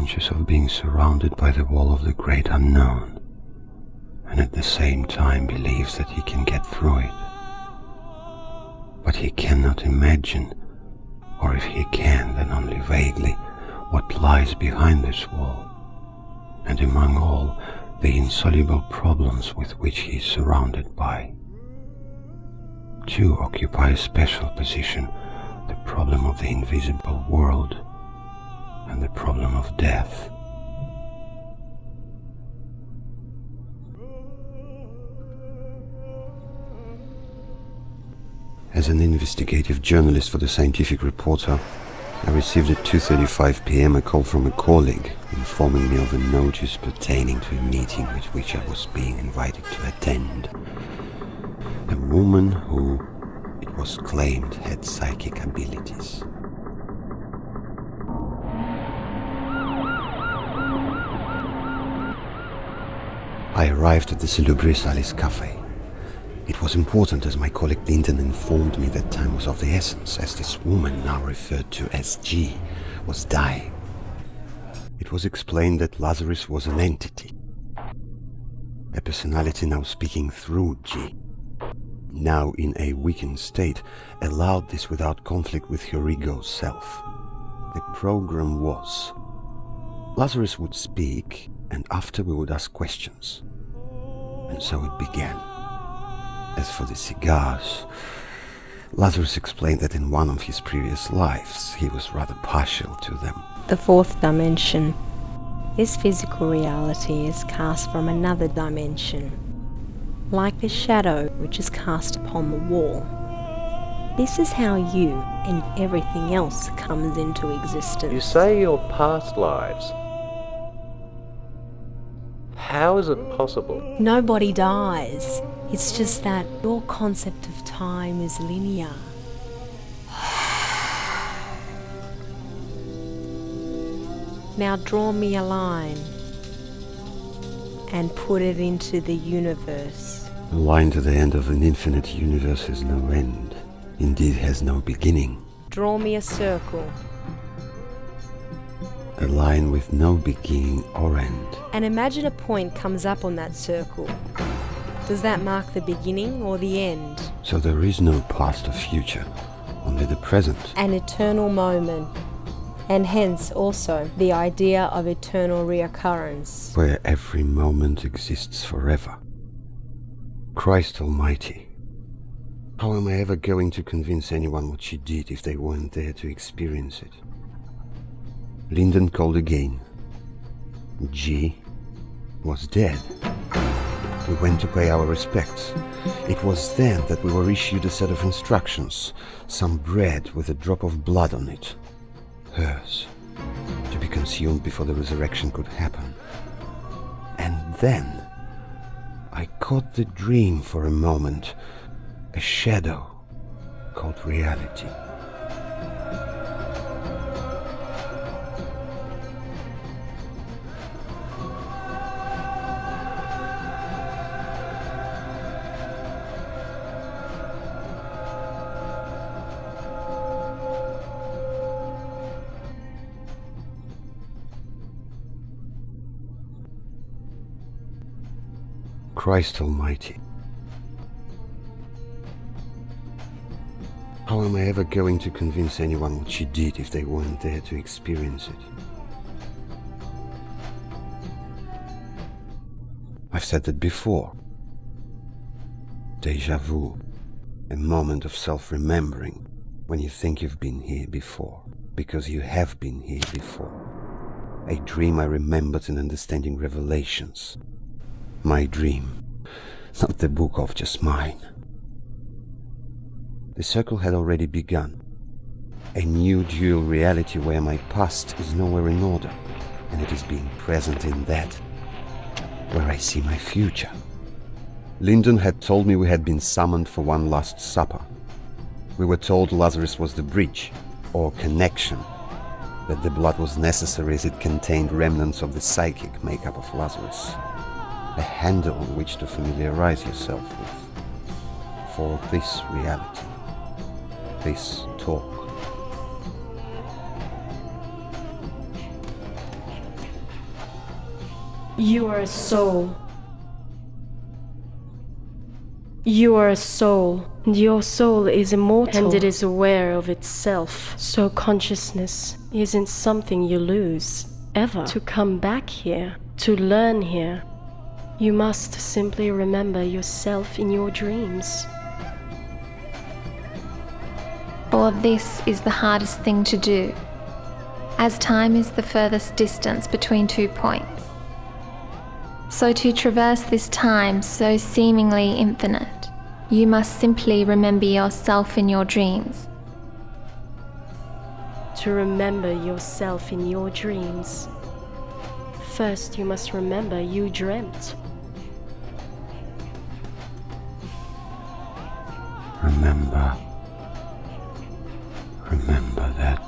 conscious of being surrounded by the wall of the great unknown, and at the same time believes that he can get through it. But he cannot imagine, or if he can, then only vaguely, what lies behind this wall, and among all the insoluble problems with which he is surrounded by. Two occupy a special position: the problem of the invisible world and the problem of death. As an investigative journalist for the Scientific Reporter, I received at 2:35 p.m. a call from a colleague informing me of a notice pertaining to a meeting with which I was being invited to attend. A woman who, it was claimed, had psychic abilities. I arrived at the Lazurus cafe. It was important, as my colleague Lyndon informed me that time was of the essence, as this woman, now referred to as G, was dying. It was explained that Lazurus was an entity, a personality now speaking through G, now in a weakened state, allowed this without conflict with her ego self. The program was: Lazurus would speak, and after we would ask questions. And so it began. As for the cigars, Lazurus explained that in one of his previous lives he was rather partial to them. The fourth dimension. This physical reality is cast from another dimension, like a shadow which is cast upon the wall. This is how you and everything else comes into existence. You say your past lives. How is it possible? Nobody dies. It's just that your concept of time is linear. Now draw me a line and put it into the universe. A line to the end of an infinite universe has no end, indeed has no beginning. Draw me a circle. A line with no beginning or end. And imagine a point comes up on that circle. Does that mark the beginning or the end? So there is no past or future, only the present. An eternal moment, and hence also the idea of eternal reoccurrence. Where every moment exists forever. Christ Almighty, how am I ever going to convince anyone what she did if they weren't there to experience it? Lyndon called again. G was dead. We went to pay our respects. It was then that we were issued a set of instructions, some bread with a drop of blood on it. Hers, to be consumed before the resurrection could happen. And then I caught the dream for a moment, a shadow called reality. Christ Almighty, how am I ever going to convince anyone what she did if they weren't there to experience it? I've said that before. Déjà vu, a moment of self-remembering when you think you've been here before, because you have been here before. A dream I remembered in understanding revelations. My dream, not the book of just mine. The circle had already begun. A new dual reality where my past is nowhere in order, and it is being present in that, where I see my future. Lyndon had told me we had been summoned for one last supper. We were told Lazurus was the bridge, or connection, that the blood was necessary as it contained remnants of the psychic makeup of Lazurus. A handle on which to familiarize yourself with, for this reality, this talk. You are a soul. You are a soul, and your soul is immortal, and it is aware of itself. So consciousness isn't something you lose, ever. To come back here, to learn here, you must simply remember yourself in your dreams. For this is the hardest thing to do, as time is the furthest distance between 2 points. So to traverse this time so seemingly infinite, you must simply remember yourself in your dreams. To remember yourself in your dreams, first you must remember you dreamt. Remember that